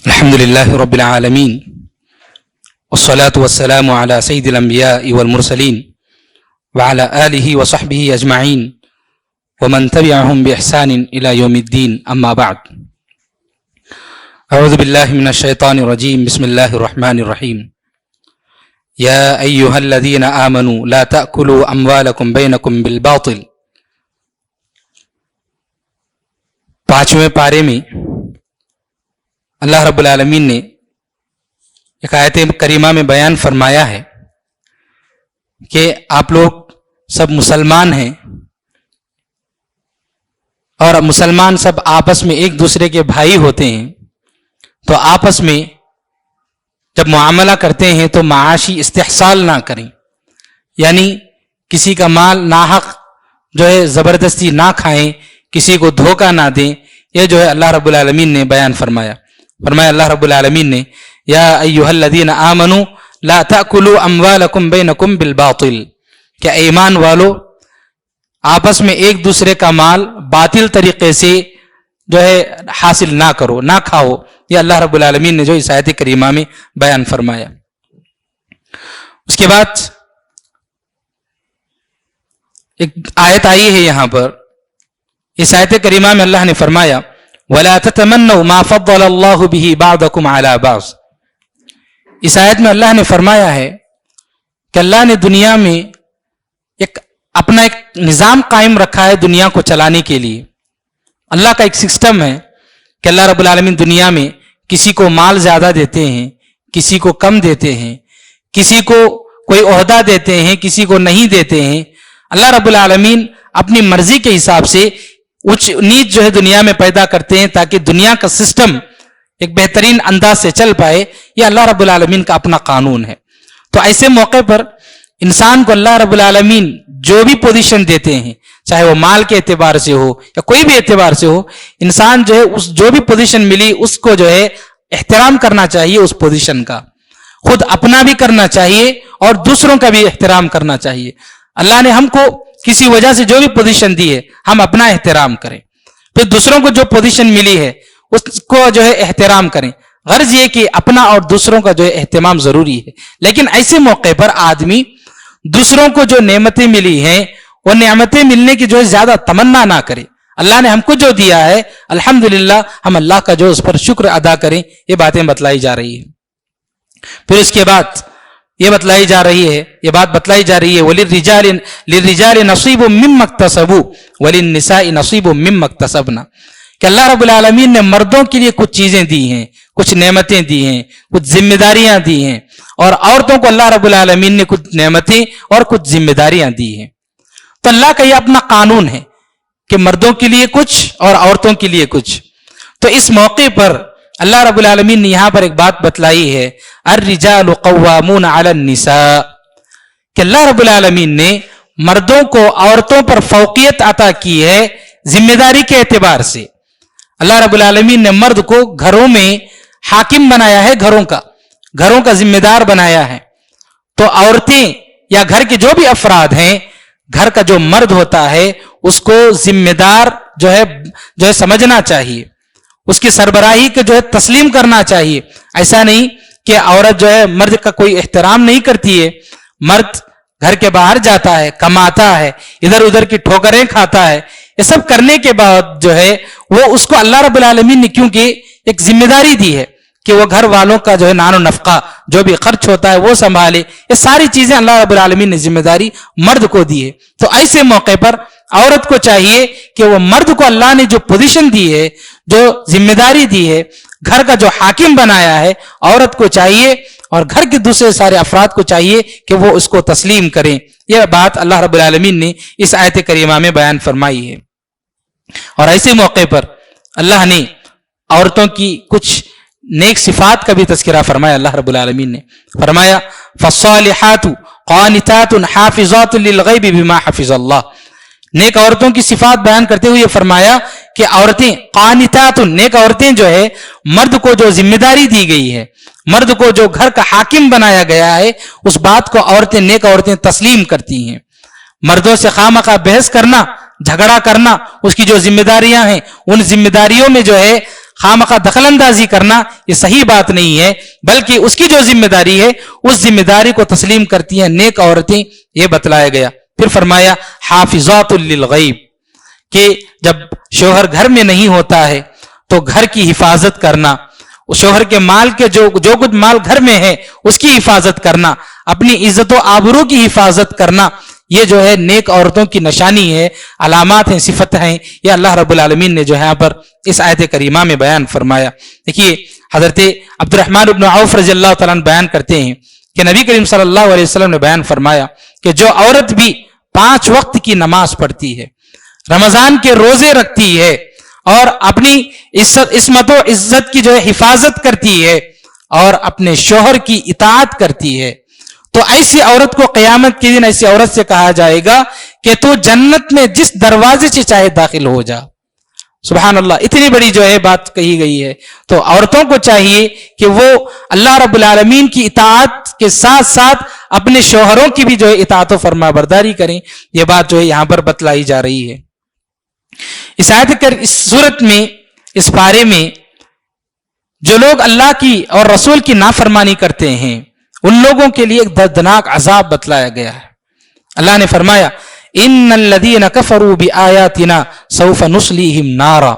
الحمدللہ رب العالمین والصلاة والسلام على سید الانبیاء والمرسلین وعلى آلہ وصحبہ اجمعین ومن تبعهم بإحسان الى یوم الدین اما بعد اعوذ باللہ من الشیطان الرجیم بسم اللہ الرحمن الرحیم یا ایہا الذین آمنوا لا تأکلوا اموالکم بینکم بالباطل۔ پانچویں پارے میں اللہ رب العالمین نے ایک آیت کریمہ میں بیان فرمایا ہے کہ آپ لوگ سب مسلمان ہیں اور مسلمان سب آپس میں ایک دوسرے کے بھائی ہوتے ہیں، تو آپس میں جب معاملہ کرتے ہیں تو معاشی استحصال نہ کریں، یعنی کسی کا مال ناحق جو ہے زبردستی نہ کھائیں، کسی کو دھوکہ نہ دیں۔ یہ جو ہے اللہ رب العالمین نے بیان فرمایا اللہ رب العالمین نے یا ایھا الذین آمنوا لا تأکلوا اموالکم بینکم بالباطل، کہ ایمان والو آپس میں ایک دوسرے کا مال باطل طریقے سے جو ہے حاصل نہ کرو، نہ کھاؤ۔ یہ اللہ رب العالمین نے جو اس آیت کریمہ میں بیان فرمایا۔ اس کے بعد ایک آیت آئی ہے یہاں پر، اس آیت کریمہ میں اللہ نے فرمایا وَلَا تَتَمَنَّوْا مَا فَضَّلَ اللَّهُ بِهِ بَعْضَكُمْ عَلَى بَعْضٍ۔ اس آیت میں اللہ نے فرمایا ہے کہ اللہ نے دنیا میں اپنا ایک نظام قائم رکھا ہے دنیا کو چلانے کے لیے۔ اللہ کا ایک سسٹم ہے کہ اللہ رب العالمین دنیا میں کسی کو مال زیادہ دیتے ہیں، کسی کو کم دیتے ہیں، کسی کو کوئی عہدہ دیتے ہیں، کسی کو نہیں دیتے ہیں۔ اللہ رب العالمین اپنی مرضی کے حساب سے اونچ نیچ جو ہے دنیا میں پیدا کرتے ہیں تاکہ دنیا کا سسٹم ایک بہترین انداز سے چل پائے۔ یہ اللہ رب العالمین کا اپنا قانون ہے۔ تو ایسے موقع پر انسان کو اللہ رب العالمین جو بھی پوزیشن دیتے ہیں، چاہے وہ مال کے اعتبار سے ہو یا کوئی بھی اعتبار سے ہو، انسان جو ہے اس جو بھی پوزیشن ملی اس کو جو ہے احترام کرنا چاہیے، اس پوزیشن کا خود اپنا بھی کرنا چاہیے اور دوسروں کا بھی احترام کرنا چاہیے۔ اللہ نے ہم کو کسی وجہ سے جو بھی پوزیشن دی ہے ہم اپنا احترام کریں، پھر دوسروں کو جو پوزیشن ملی ہے اس کو جو ہے احترام کریں۔ غرض یہ کہ اپنا اور دوسروں کا جو ہے اہتمام ضروری ہے، لیکن ایسے موقع پر آدمی دوسروں کو جو نعمتیں ملی ہیں وہ نعمتیں ملنے کی جو ہے زیادہ تمنا نہ کرے۔ اللہ نے ہم کو جو دیا ہے الحمدللہ ہم اللہ کا جو اس پر شکر ادا کریں، یہ باتیں بتلائی جا رہی ہیں۔ پھر اس کے بعد یہ بات بتلائی جا رہی ہے للرجال نصیب مما اکتسبوا وللنساء نصیب مما اکتسبنا، کہ اللہ رب العالمین نے مردوں کے لیے کچھ چیزیں دی ہیں، کچھ نعمتیں دی ہیں، کچھ ذمہ داریاں دی ہیں، اور عورتوں کو اللہ رب العالمین نے کچھ نعمتیں اور کچھ ذمہ داریاں دی ہیں۔ تو اللہ کا یہ اپنا قانون ہے کہ مردوں کے لیے کچھ اور عورتوں کے لیے کچھ۔ تو اس موقع پر اللہ رب العالمین نے یہاں پر ایک بات بتلائی ہے، الرجال قوامون علی النساء، کہ اللہ رب العالمین نے مردوں کو عورتوں پر فوقیت عطا کی ہے ذمہ داری کے اعتبار سے۔ اللہ رب العالمین نے مرد کو گھروں میں حاکم بنایا ہے، گھروں کا ذمہ دار بنایا ہے۔ تو عورتیں یا گھر کے جو بھی افراد ہیں، گھر کا جو مرد ہوتا ہے اس کو ذمہ دار جو ہے سمجھنا چاہیے، اس کی سربراہی کے جو ہے تسلیم کرنا چاہیے۔ ایسا نہیں کہ عورت جو ہے مرد کا کوئی احترام نہیں کرتی ہے، مرد گھر کے باہر جاتا ہے، کماتا ہے، ادھر ادھر کی ٹھوکریں کھاتا ہے، یہ سب کرنے کے بعد جو ہے وہ اس کو اللہ رب العالمین نے کیونکہ ایک ذمہ داری دی ہے کہ وہ گھر والوں کا جو ہے نان و نفقہ جو بھی خرچ ہوتا ہے وہ سنبھالے۔ یہ ساری چیزیں اللہ رب العالمین نے ذمہ داری مرد کو دی ہے۔ تو ایسے موقع پر عورت کو چاہیے کہ وہ مرد کو اللہ نے جو پوزیشن دی ہے، جو ذمہ داری دی ہے، گھر کا جو حاکم بنایا ہے، عورت کو چاہیے اور گھر کے دوسرے سارے افراد کو چاہیے کہ وہ اس کو تسلیم کریں۔ یہ بات اللہ رب العالمین نے اس آیت کریمہ میں بیان فرمائی ہے۔ اور ایسے موقع پر اللہ نے عورتوں کی کچھ نیک صفات کا بھی تذکرہ فرمایا۔ اللہ رب العالمین نے فرمایا فالصالحات قانتات حافظات للغیب بما حفظ اللہ۔ نیک عورتوں کی صفات بیان کرتے ہوئے فرمایا کہ عورتیں قانتات، نیک عورتیں جو ہے مرد کو جو ذمہ داری دی گئی ہے، مرد کو جو گھر کا حاکم بنایا گیا ہے، اس بات کو عورتیں، نیک عورتیں تسلیم کرتی ہیں۔ مردوں سے خواہ بحث کرنا، جھگڑا کرنا، اس کی جو ذمہ داریاں ہیں ان ذمہ داریوں میں جو ہے خامخواہ دخل اندازی کرنا یہ صحیح بات نہیں ہے، بلکہ اس کی جو ذمہ داری ہے اس ذمہ داری کو تسلیم کرتی ہیں نیک عورتیں، یہ بتلایا گیا۔ پھر فرمایا حافظات للغیب، کہ جب شوہر گھر میں نہیں ہوتا ہے تو گھر کی حفاظت کرنا، شوہر کے مال کے جو کچھ مال گھر میں ہے اس کی حفاظت کرنا، اپنی عزت و آبرو کی حفاظت کرنا، یہ جو ہے نیک عورتوں کی نشانی ہے، علامات ہیں، صفت ہیں، یہ اللہ رب العالمین نے جو ہے یہاں پر اس آیت کریمہ میں بیان فرمایا۔ دیکھیے حضرت عبد الرحمن بن عوف رضی اللہ تعالیٰ عنہ بیان کرتے ہیں کہ نبی کریم صلی اللہ علیہ وسلم نے بیان فرمایا کہ جو عورت بھی 5 وقت کی نماز پڑھتی ہے، رمضان کے روزے رکھتی ہے اور اپنی عصمت و عزت کی جو ہے حفاظت کرتی ہے اور اپنے شوہر کی اطاعت کرتی ہے، تو ایسی عورت کو قیامت کے دن ایسی عورت سے کہا جائے گا کہ تو جنت میں جس دروازے سے چاہے داخل ہو جا۔ سبحان اللہ، اتنی بڑی جو ہے بات کہی گئی ہے۔ تو عورتوں کو چاہیے کہ وہ اللہ رب العالمین کی اطاعت کے ساتھ ساتھ اپنے شوہروں کی بھی جو ہے اطاعت و فرما برداری کریں، یہ بات جو ہے یہاں پر بتلائی جا رہی ہے۔ اس آیت اس صورت میں، اس پارے میں جو لوگ اللہ کی اور رسول کی نافرمانی کرتے ہیں ان لوگوں کے لیے ایک دردناک عذاب بتلایا گیا ہے۔ اللہ نے فرمایا ان الذین کفروا بآیاتنا سوف نصلیہم نارا،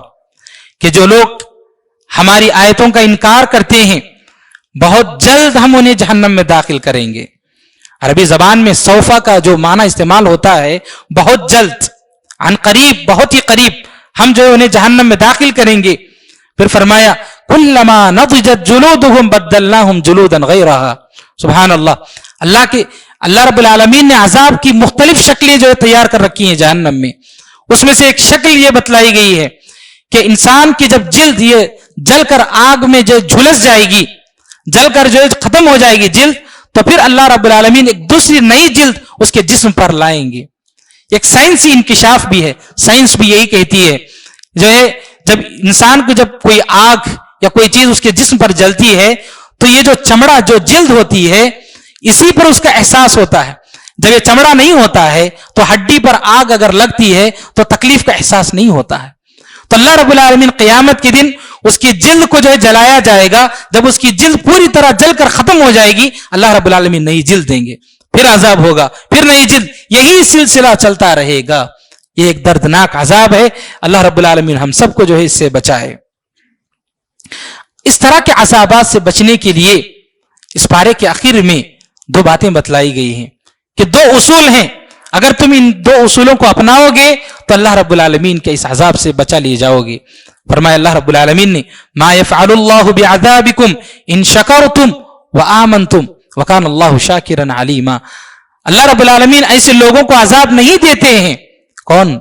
کہ جو لوگ ہماری آیتوں کا انکار کرتے ہیں بہت جلد ہم انہیں جہنم میں داخل کریں گے۔ عربی زبان میں سوفا کا جو معنی استعمال ہوتا ہے بہت جلد، عن قریب، بہت ہی قریب ہم جو انہیں جہنم میں داخل کریں گے۔ پھر فرمایا کلما نضجت جلودہم بدلناہم جلودا غیرہا۔ سبحان اللہ، اللہ رب العالمین نے عذاب کی مختلف شکلیں جو تیار کر رکھی ہیں جہنم میں، اس میں سے ایک شکل یہ بتلائی گئی ہے کہ انسان کی جب جلد یہ جل کر آگ میں جو جھلس جائے گی، جل کر جو ختم ہو جائے گی جلد، تو پھر اللہ رب العالمین ایک دوسری نئی جلد اس کے جسم پر لائیں گے۔ ایک سائنسی انکشاف بھی ہے، سائنس بھی یہی کہتی ہے جو ہے جب انسان کو جب کوئی آگ یا کوئی چیز اس کے جسم پر جلتی ہے تو یہ جو چمڑا جو جلد ہوتی ہے اسی پر اس کا احساس ہوتا ہے۔ جب یہ چمڑا نہیں ہوتا ہے تو ہڈی پر آگ اگر لگتی ہے تو تکلیف کا احساس نہیں ہوتا ہے۔ تو اللہ رب العالمین قیامت کے دن اس کی جلد کو جو ہے جلایا جائے گا، جب اس کی جلد پوری طرح جل کر ختم ہو جائے گی اللہ رب العالمین نئی جلد دیں گے، پھر عذاب ہوگا، پھر نئی جلد، یہی سلسلہ چلتا رہے گا۔ یہ ایک دردناک عذاب ہے، اللہ رب العالمین ہم سب کو جو ہے اس سے بچائے۔ اس طرح کے عذابات سے بچنے کے لیے اس پارے کے آخر میں 2 باتیں بتلائی گئی ہیں کہ 2 اصول ہیں، اگر تم ان 2 اصولوں کو اپناؤ گے تو اللہ رب العالمین کے اس عذاب سے بچا لیے جاؤ گے۔ فرمایا اللہ رب العالمین نے ما يفعل اللہ بعذابکم ان شکرتم وآمنتم وکان اللہ شاکرا علیما۔ اللہ رب العالمین ایسے لوگوں کو عذاب نہیں دیتے ہیں، کون؟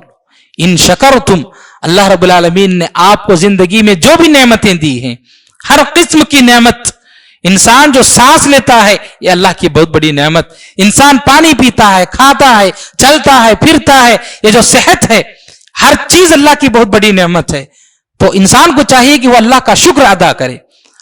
ان شکرتم، اللہ رب العالمین نے آپ کو زندگی میں جو بھی نعمتیں دی ہیں، ہر قسم کی نعمت، انسان جو سانس لیتا ہے یہ اللہ کی بہت بڑی نعمت، انسان پانی پیتا ہے، کھاتا ہے، چلتا ہے، پھرتا ہے، یہ جو صحت ہے، ہر چیز اللہ کی بہت بڑی نعمت ہے۔ تو انسان کو چاہیے کہ وہ اللہ کا شکر ادا کرے،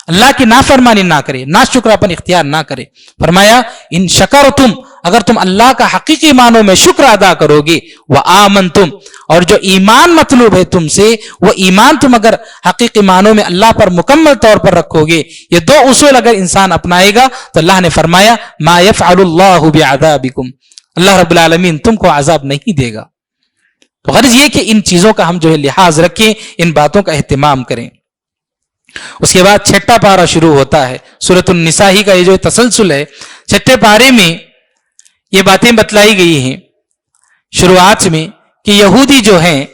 اللہ کی نافرمانی نہ کرے، ناشکر اپن اختیار نہ کرے۔ فرمایا ان شکرتم، اگر تم اللہ کا حقیقی معنوں میں شکر ادا کرو گے، وآمنتم، اور جو ایمان مطلوب ہے تم سے وہ ایمان تم اگر حقیقی معنوں میں اللہ پر مکمل طور پر رکھو گے، یہ 2 اصول اگر انسان اپنائے گا تو اللہ نے فرمایا ما يفعل اللہ بعذابکم، اللہ رب العالمین تم کو عذاب نہیں دے گا۔ تو غرض یہ کہ ان چیزوں کا ہم جو ہے لحاظ رکھیں، ان باتوں کا اہتمام کریں۔ اس کے بعد 6واں پارہ شروع ہوتا ہے، سورۃ النساء ہی کا یہ جو تسلسل ہے، 6 پارے میں یہ باتیں بتلائی گئی ہیں شروعات میں کہ یہودی جو ہیں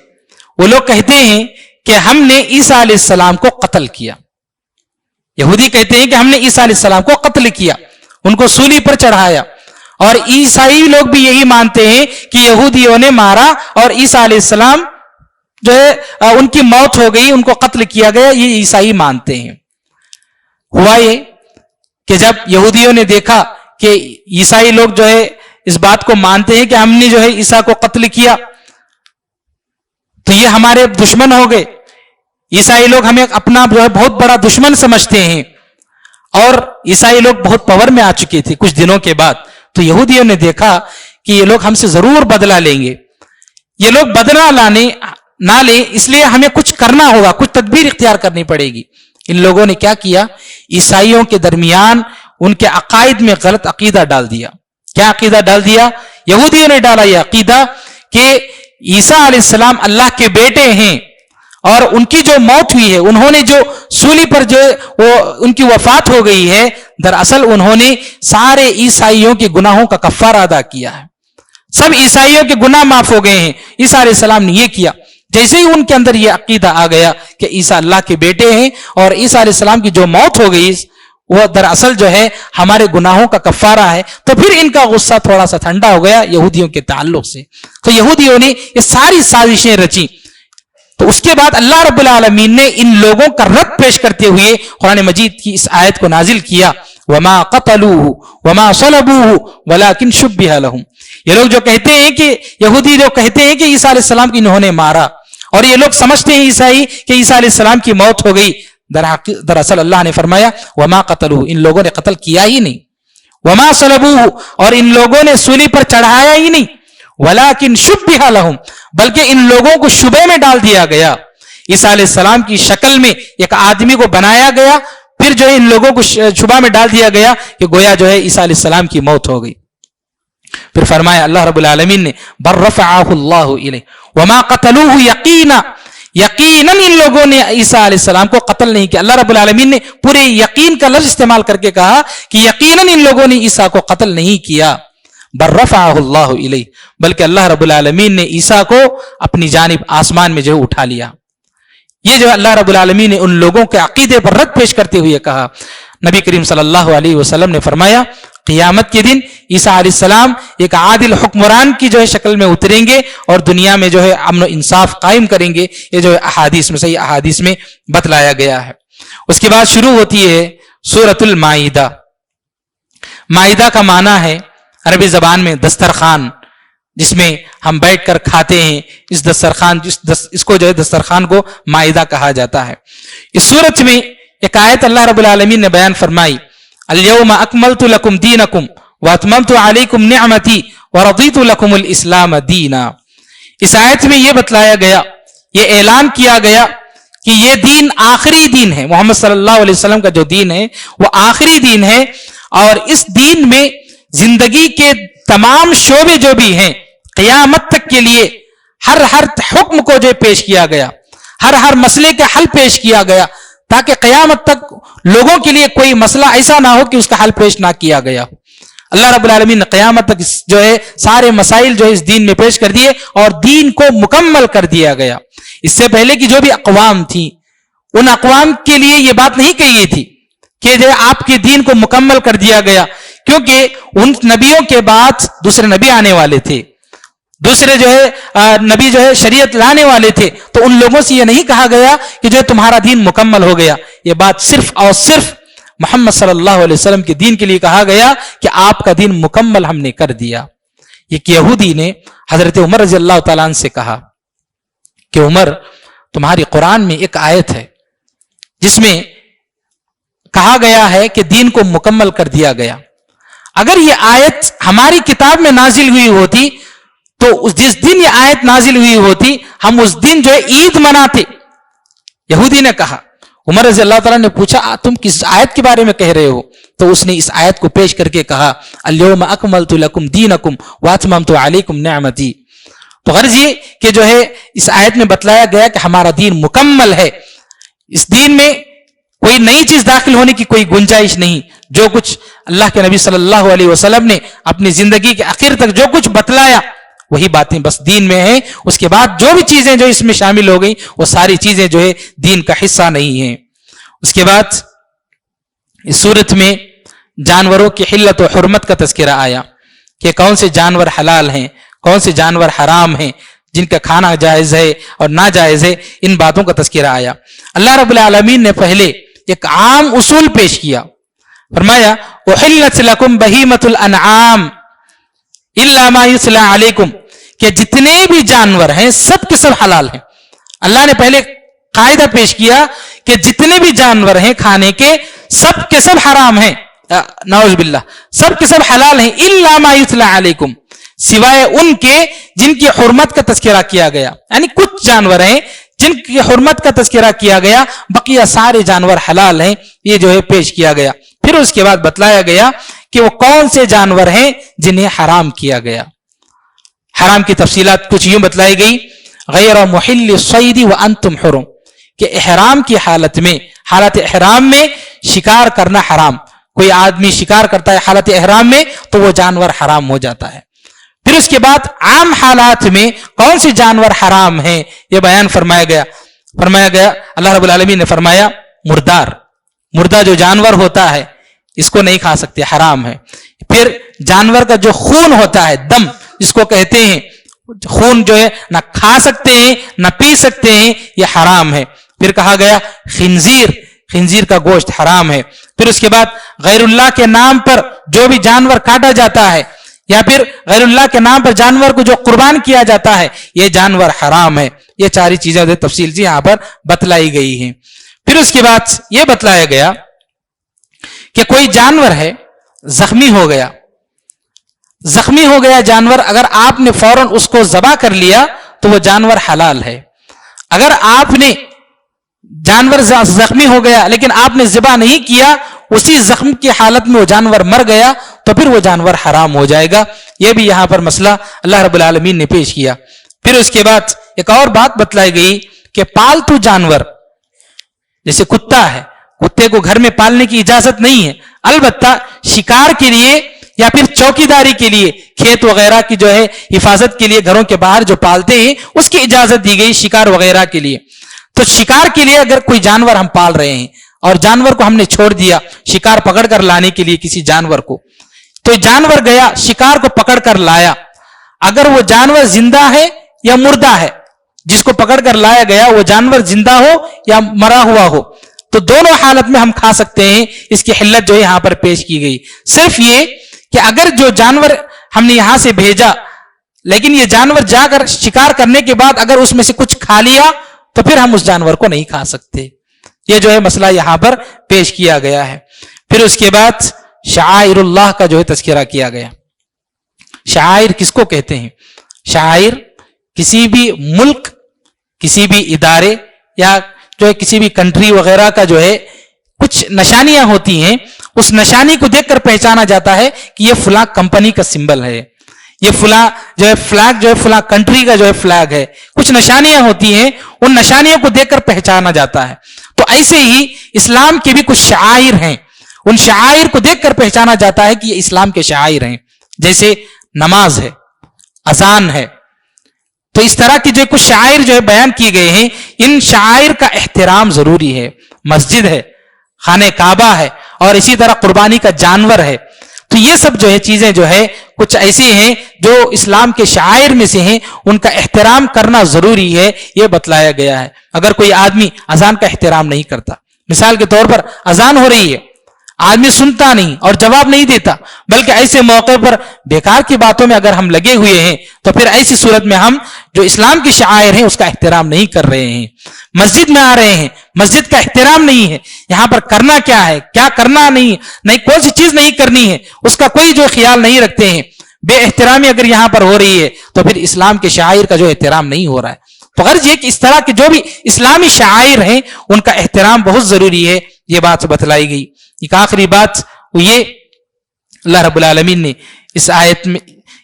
وہ لوگ کہتے ہیں کہ ہم نے عیسیٰ علیہ السلام کو قتل کیا۔ یہودی کہتے ہیں کہ ہم نے عیسیٰ علیہ السلام کو قتل کیا، ان کو سولی پر چڑھایا، اور عیسائی لوگ بھی یہی مانتے ہیں کہ یہودیوں نے مارا اور عیسیٰ علیہ السلام جو ہے ان کی موت ہو گئی، ان کو قتل کیا گیا، یہ عیسائی مانتے ہیں۔ ہوا یہ کہ جب یہودیوں نے دیکھا کہ عیسائی لوگ جو ہے اس بات کو مانتے ہیں کہ ہم نے جو ہے عیسیٰ کو قتل کیا تو یہ ہمارے دشمن ہو گئے، عیسائی لوگ ہمیں اپنا جو ہے بہت بڑا دشمن سمجھتے ہیں، اور عیسائی لوگ بہت پاور میں آ چکے تھے کچھ دنوں کے بعد، تو یہودیوں نے دیکھا کہ یہ لوگ ہم سے ضرور بدلہ لیں گے۔ یہ لوگ بدلہ لانے نہ لیں، اس لیے ہمیں کچھ کرنا ہوگا، کچھ تدبیر اختیار کرنی پڑے گی۔ ان لوگوں نے کیا کیا؟ عیسائیوں کے درمیان ان کے عقائد میں غلط عقیدہ ڈال دیا۔ کیا عقیدہ ڈال دیا؟ یہودیوں نے ڈالا یہ عقیدہ کہ عیسیٰ علیہ السلام اللہ کے بیٹے ہیں، اور ان کی جو موت ہوئی ہے، انہوں نے جو سولی پر جو وہ ان کی وفات ہو گئی ہے، دراصل انہوں نے سارے عیسائیوں کے گناہوں کا کفارہ ادا کیا ہے، سب عیسائیوں کے گناہ معاف ہو گئے ہیں، عیسیٰ علیہ السلام نے یہ کیا۔ جیسے ہی ان کے اندر یہ عقیدہ آ گیا کہ عیسیٰ اللہ کے بیٹے ہیں اور عیسیٰ علیہ السلام کی جو موت ہو گئی وہ دراصل جو ہے ہمارے گناہوں کا کفارہ ہے، تو پھر ان کا غصہ تھوڑا سا ٹھنڈا ہو گیا یہودیوں کے تعلق سے۔ تو یہودیوں نے یہ ساری سازشیں رچی۔ تو اس کے بعد اللہ رب العالمین نے ان لوگوں کا رد پیش کرتے ہوئے قرآن مجید کی اس آیت کو نازل کیا، وما قتلوه وما صلبوه ولكن شبه لهم۔ یہ لوگ جو کہتے ہیں کہ یہودی لوگ کہتے ہیں کہ عیسیٰ علیہ السلام کی انہوں نے مارا، اور یہ لوگ سمجھتے ہیں عیسائی کہ عیسیٰ علیہ السلام کی موت ہو گئی، دراصل اللہ نے فرمایا وما قتلوه، ان لوگوں نے قتل کیا ہی نہیں، وما صلبوه، اور ان لوگوں نے سولی پر چڑھایا ہی نہیں، ولیکن شبہ لہم، بلکہ ان لوگوں کو شبہ میں ڈال دیا گیا۔ عیسیٰ علیہ السلام کی شکل میں ایک آدمی کو بنایا گیا، پھر جو ہے ان لوگوں کو شبہ میں ڈال دیا گیا کہ گویا جو ہے عیسیٰ علیہ السلام کی موت ہو گئی۔ پھر فرمایا اللہ رب العالمین نے بل رفعہ اللہ الیہ وما قتلوہ یقینا، یقیناً ان لوگوں نے عیسیٰ علیہ السلام کو قتل نہیں کیا۔ اللہ رب العالمین نے پورے یقین کا لفظ استعمال کر کے کہا کہ یقیناً ان لوگوں نے عیسیٰ کو قتل نہیں کیا، بل رفعہ اللہ الیہ، بلکہ اللہ رب العالمین نے عیسیٰ کو اپنی جانب آسمان میں جو ہے اٹھا لیا۔ یہ جو اللہ رب العالمین نے ان لوگوں کے عقیدے پر رد پیش کرتے ہوئے کہا۔ نبی کریم صلی اللہ علیہ وسلم نے فرمایا قیامت کے دن عیسیٰ علیہ السلام ایک عادل حکمران کی جو ہے شکل میں اتریں گے اور دنیا میں جو ہے امن و انصاف قائم کریں گے۔ یہ جو ہے احادیث میں، صحیح احادیث میں بتلایا گیا ہے۔ اس کے بعد شروع ہوتی ہے سورۃ المائدہ۔ مائدہ کا معنی ہے عربی زبان میں دسترخوان، جس میں ہم بیٹھ کر کھاتے ہیں، اس دسترخوان اس کو جو ہے دسترخوان کو مائدہ کہا جاتا ہے۔ اس سورت میں ایک آیت اللہ رب العالمین نے بیان فرمائی، الیوم اکملت لکم دینکم واتممت علیکم نعمتی ورضیت لکم الاسلام دینا۔ اس آیت میں یہ بتلایا گیا، یہ اعلان کیا گیا کہ یہ دین آخری دین ہے، محمد صلی اللہ علیہ وسلم کا جو دین ہے وہ آخری دین ہے، اور اس دین میں زندگی کے تمام شعبے جو بھی ہیں قیامت تک کے لیے ہر حکم کو جو پیش کیا گیا، ہر مسئلے کا حل پیش کیا گیا، تاکہ قیامت تک لوگوں کے لیے کوئی مسئلہ ایسا نہ ہو کہ اس کا حل پیش نہ کیا گیا ہو۔ اللہ رب العالمین نے قیامت تک جو ہے سارے مسائل جو ہے اس دین میں پیش کر دیے اور دین کو مکمل کر دیا گیا۔ اس سے پہلے کی جو بھی اقوام تھی، ان اقوام کے لیے یہ بات نہیں کہی گئی تھی کہ جو آپ کے دین کو مکمل کر دیا گیا، کیونکہ ان نبیوں کے بعد دوسرے نبی آنے والے تھے، دوسرے جو ہے نبی جو ہے شریعت لانے والے تھے، تو ان لوگوں سے یہ نہیں کہا گیا کہ جو ہے تمہارا دین مکمل ہو گیا۔ یہ بات صرف اور صرف محمد صلی اللہ علیہ وسلم کے دین کے لیے کہا گیا کہ آپ کا دین مکمل ہم نے کر دیا۔ ایک یہودی نے حضرت عمر رضی اللہ تعالیٰ عنہ سے کہا کہ عمر، تمہاری قرآن میں ایک آیت ہے جس میں کہا گیا ہے کہ دین کو مکمل کر دیا گیا، اگر یہ آیت ہماری کتاب میں نازل ہوئی ہوتی تو جس دن یہ آیت نازل ہوئی ہوتی ہم اس دن جو ہے عید مناتے۔ یہودی نے کہا، عمر رضی اللہ تعالیٰ نے پوچھا تم کس آیت کے بارے میں کہہ رہے ہو؟ تو اس نے اس آیت کو پیش کر کے کہا الیوم اکملت لکم دینکم واتممت علیکم نعمتی۔ تو غرض یہ کہ جو ہے اس آیت میں بتلایا گیا کہ ہمارا دین مکمل ہے، اس دین میں کوئی نئی چیز داخل ہونے کی کوئی گنجائش نہیں۔ جو کچھ اللہ کے نبی صلی اللہ علیہ وسلم نے اپنی زندگی کے آخر تک جو کچھ بتلایا وہی باتیں بس دین میں ہیں، اس کے بعد جو بھی چیزیں جو اس میں شامل ہو گئی وہ ساری چیزیں جو ہے دین کا حصہ نہیں ہیں۔ اس کے بعد اس صورت میں جانوروں کی حلت و حرمت کا تذکرہ آیا کہ کون سے جانور حلال ہیں، کون سے جانور حرام ہیں، جن کا کھانا جائز ہے اور ناجائز ہے، ان باتوں کا تذکرہ آیا۔ اللہ رب العالمین نے پہلے ایک عام اصول پیش کیا، فرمایا احلت لکم بہیمۃ الانعام الا ما یتلی علیکم، کہ جتنے بھی جانور ہیں سب کے سب حلال ہیں۔ اللہ نے پہلے قاعدہ پیش کیا کہ جتنے بھی جانور ہیں کھانے کے سب کے سب حرام ہیں، نعوذ باللہ، سب کے سب حلال ہیں، الا ما یتلی علیکم، سوائے ان کے جن کی حرمت کا تذکرہ کیا گیا. یعنی کچھ جانور ہیں جن کی حرمت کا تذکرہ کیا گیا، بقیہ سارے جانور حلال ہیں. یہ جو ہے پیش کیا گیا. پھر اس کے بعد بتلایا گیا کہ وہ کون سے جانور ہیں جنہیں حرام کیا گیا. حرام کی تفصیلات کچھ یوں بتلائی گئی: غیر محل الصید وانتم حرم، کہ احرام کی حالت میں، حالت احرام میں شکار کرنا حرام. کوئی آدمی شکار کرتا ہے حالت احرام میں تو وہ جانور حرام ہو جاتا ہے. پھر اس کے بعد عام حالات میں کون سے جانور حرام ہیں یہ بیان فرمایا گیا. اللہ رب العالمین نے فرمایا مردہ جو جانور ہوتا ہے اس کو نہیں کھا سکتے، حرام ہے. پھر جانور کا جو خون ہوتا ہے، دم جس کو کہتے ہیں، خون جو ہے نہ کھا سکتے ہیں نہ پی سکتے ہیں، یہ حرام ہے. پھر کہا گیا خنزیر کا گوشت حرام ہے. پھر اس کے بعد غیر اللہ کے نام پر جو بھی جانور کاٹا جاتا ہے یا پھر غیر اللہ کے نام پر جانور کو جو قربان کیا جاتا ہے یہ جانور حرام ہے. یہ ساری چیزیں تفصیل سے یہاں پر بتلائی گئی ہیں. پھر اس کے بعد یہ بتلایا گیا کہ کوئی جانور ہے زخمی ہو گیا جانور، اگر آپ نے فوراً اس کو ذبح کر لیا تو وہ جانور حلال ہے. اگر آپ نے جانور زخمی ہو گیا لیکن آپ نے ذبح نہیں کیا، اسی زخم کی حالت میں وہ جانور مر گیا تو پھر وہ جانور حرام ہو جائے گا. یہ بھی یہاں پر مسئلہ اللہ رب العالمین نے پیش کیا. پھر اس کے بعد ایک اور بات بتلائی گئی کہ پالتو جانور جیسے کتا ہے، کتے کو گھر میں پالنے کی اجازت نہیں ہے، البتہ شکار کے لیے یا پھر چوکیداری کے لیے، کھیت وغیرہ کی جو ہے حفاظت کے لیے گھروں کے باہر جو پالتے ہیں اس کی اجازت دی گئی شکار وغیرہ کے لیے. تو شکار کے لیے اگر کوئی جانور ہم پال رہے ہیں اور جانور کو ہم نے چھوڑ دیا شکار پکڑ کر لانے کے لیے کسی جانور کو، تو جانور گیا شکار کو پکڑ کر لایا، اگر وہ جانور زندہ ہے یا مردہ ہے، جس کو پکڑ کر لایا گیا وہ جانور زندہ ہو یا مرا ہوا ہو، تو دونوں حالت میں ہم کھا سکتے ہیں. اس کی حلت جو ہے یہاں پر پیش کی گئی. صرف یہ کہ اگر جو جانور ہم نے یہاں سے بھیجا لیکن یہ جانور جا کر شکار کرنے کے بعد اگر اس میں سے کچھ کھا لیا تو پھر ہم اس جانور کو نہیں کھا سکتے. یہ جو ہے مسئلہ یہاں پر پیش کیا گیا ہے. پھر اس کے بعد شعائر اللہ کا جو ہے تذکرہ کیا گیا. شعائر کس کو کہتے ہیں؟ شعائر کسی بھی ملک، کسی بھی ادارے یا جو ہے کسی بھی کنٹری وغیرہ کا جو ہے کچھ نشانیاں ہوتی ہیں، اس نشانی کو دیکھ کر پہچانا جاتا ہے کہ یہ فلاں کمپنی کا سمبل ہے، یہ فلاں جو ہے فلیگ جو ہے فلاں کنٹری کا جو ہے فلیگ ہے. کچھ نشانیاں ہوتی ہیں، ان نشانیوں کو دیکھ کر پہچانا جاتا ہے. تو ایسے ہی اسلام کے بھی کچھ شعائر ہیں، ان شعائر کو دیکھ کر پہچانا جاتا ہے کہ یہ اسلام کے شعائر ہیں. جیسے نماز ہے، اذان ہے. تو اس طرح کی جو کچھ شعائر جو ہے بیان کیے گئے ہیں، ان شعائر کا احترام ضروری ہے. مسجد ہے، خانہ کعبہ ہے، اور اسی طرح قربانی کا جانور ہے. تو یہ سب جو ہے چیزیں جو ہے کچھ ایسی ہیں جو اسلام کے شعائر میں سے ہیں، ان کا احترام کرنا ضروری ہے، یہ بتلایا گیا ہے. اگر کوئی آدمی اذان کا احترام نہیں کرتا، مثال کے طور پر اذان ہو رہی ہے، آدمی سنتا نہیں اور جواب نہیں دیتا، بلکہ ایسے موقع پر بیکار کی باتوں میں اگر ہم لگے ہوئے ہیں تو پھر ایسی صورت میں ہم جو اسلام کے شعائر ہیں اس کا احترام نہیں کر رہے ہیں. مسجد میں آ رہے ہیں، مسجد کا احترام نہیں ہے، یہاں پر کرنا کیا ہے، کیا کرنا نہیں کون سی چیز نہیں کرنی ہے، اس کا کوئی جو خیال نہیں رکھتے ہیں. بے احترامی اگر یہاں پر ہو رہی ہے تو پھر اسلام کے شعائر کا جو احترام نہیں ہو رہا ہے. تو غرض یہ کہ اس طرح کے جو بھی اسلامی شعائر ہیں ان کا احترام بہت ضروری ہے. یہ بات بتلائی گئی. ایک آخری بات وہ یہ، اللہ رب العالمین نے اس آیت میں،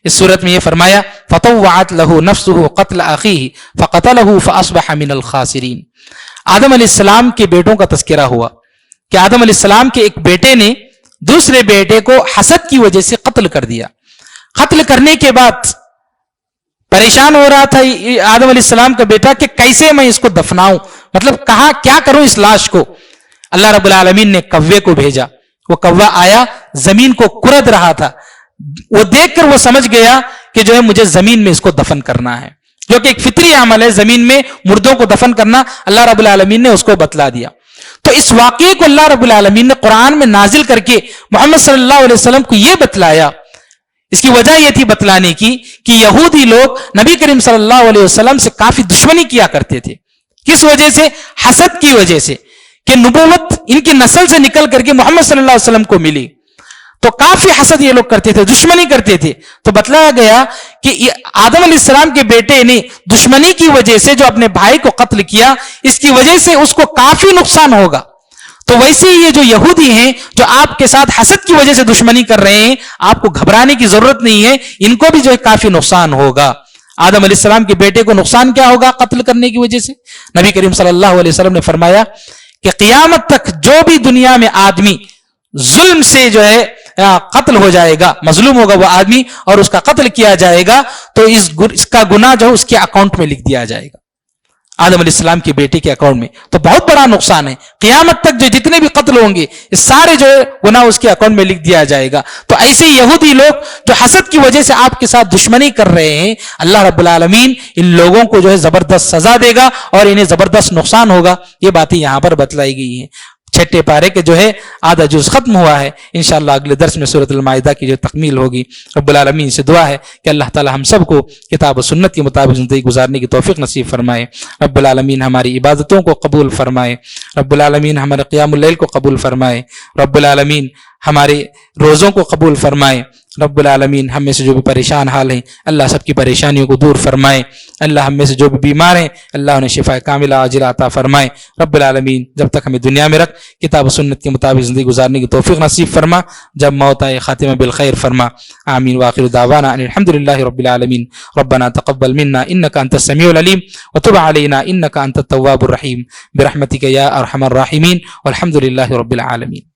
اس صورت میں یہ فرمایا فطوعت له نفسه قتل اخيه فقتله فاصبح من الخاسرین. آدم علیہ السلام کے بیٹوں کا تذکرہ ہوا کہ آدم علیہ السلام کے ایک بیٹے نے دوسرے بیٹے کو حسد کی وجہ سے قتل کر دیا. قتل کرنے کے بعد پریشان ہو رہا تھا آدم علیہ السلام کا بیٹا کہ کیسے میں اس کو دفناؤں، مطلب کہاں کیا کروں اس لاش کو. اللہ رب العالمین نے کوے کو بھیجا. وہ کوا آیا، زمین کو کھرد رہا تھا. وہ دیکھ کر وہ سمجھ گیا کہ جو ہے مجھے زمین میں اس کو دفن کرنا ہے، جو کہ ایک فطری عمل ہے، زمین میں مردوں کو دفن کرنا. اللہ رب العالمین نے اس کو بتلا دیا. تو اس واقعے کو اللہ رب العالمین نے قرآن میں نازل کر کے محمد صلی اللہ علیہ وسلم کو یہ بتلایا. اس کی وجہ یہ تھی بتلانے کی کہ یہودی لوگ نبی کریم صلی اللہ علیہ وسلم سے کافی دشمنی کیا کرتے تھے. کس وجہ سے؟ حسد کی وجہ سے، کہ نبوت ان کی نسل سے نکل کر کے محمد صلی اللہ علیہ وسلم کو ملی. تو کافی حسد یہ لوگ کرتے تھے، دشمنی کرتے تھے. تو بتلایا گیا کہ آدم علیہ السلام کے بیٹے نے دشمنی کی وجہ سے جو اپنے بھائی کو قتل کیا، اس کی وجہ سے اس کو کافی نقصان ہوگا. تو ویسے ہی یہ جو یہودی ہیں جو آپ کے ساتھ حسد کی وجہ سے دشمنی کر رہے ہیں، آپ کو گھبرانے کی ضرورت نہیں ہے، ان کو بھی جو ہے کافی نقصان ہوگا. آدم علیہ السلام کے بیٹے کو نقصان کیا ہوگا قتل کرنے کی وجہ سے؟ نبی کریم صلی اللہ علیہ وسلم نے فرمایا کہ قیامت تک جو بھی دنیا میں آدمی ظلم سے جو ہے قتل ہو جائے گا، مظلوم ہوگا وہ آدمی اور اس کا قتل کیا جائے گا، تو اس کا گناہ جو ہے اس کے اکاؤنٹ میں لکھ دیا جائے گا، آدم علیہ السلام کے بیٹے کے اکاؤنٹ میں. تو بہت بڑا نقصان ہے. قیامت تک جو جتنے بھی قتل ہوں گے اس سارے جو ہے گناہ اس کے اکاؤنٹ میں لکھ دیا جائے گا. تو ایسے یہودی لوگ جو حسد کی وجہ سے آپ کے ساتھ دشمنی کر رہے ہیں، اللہ رب العالمین ان لوگوں کو جو ہے زبردست سزا دے گا اور انہیں زبردست نقصان ہوگا. یہ باتیں یہاں پر بتلائی گئی ہیں. چھٹے پارے کے جو ہے آدھا جز ختم ہوا ہے. انشاءاللہ اگلے درس میں سورۃ المائدہ کی جو تکمیل ہوگی. رب العالمین سے دعا ہے کہ اللہ تعالی ہم سب کو کتاب و سنت کے مطابق زندگی گزارنے کی توفیق نصیب فرمائے. رب العالمین ہماری عبادتوں کو قبول فرمائے. رب العالمین ہمارے قیام اللیل کو قبول فرمائے. رب العالمین ہمارے روزوں کو قبول فرمائے. رب العالمین ہم میں سے جو بھی پریشان حال ہیں اللہ سب کی پریشانیوں کو دور فرمائے. اللہ ہم میں سے جو بھی بیمار ہیں اللہ انہیں شفا کاملہ عاجلہ عطا فرمائے. رب العالمین جب تک ہمیں دنیا میں رکھ کتاب و سنت کے مطابق زندگی گزارنے کی توفیق نصیب فرما. جب موت آئے خاتمہ بالخیر فرما. آمین. وآخر دعوانا ان الحمدللہ رب العالمین. ربنا تقبل منا انک انت السمیع العلیم وتب علینا انک انت التواب الرحیم برحمتک یا ارحم الراحمین والحمدللہ رب العالمین.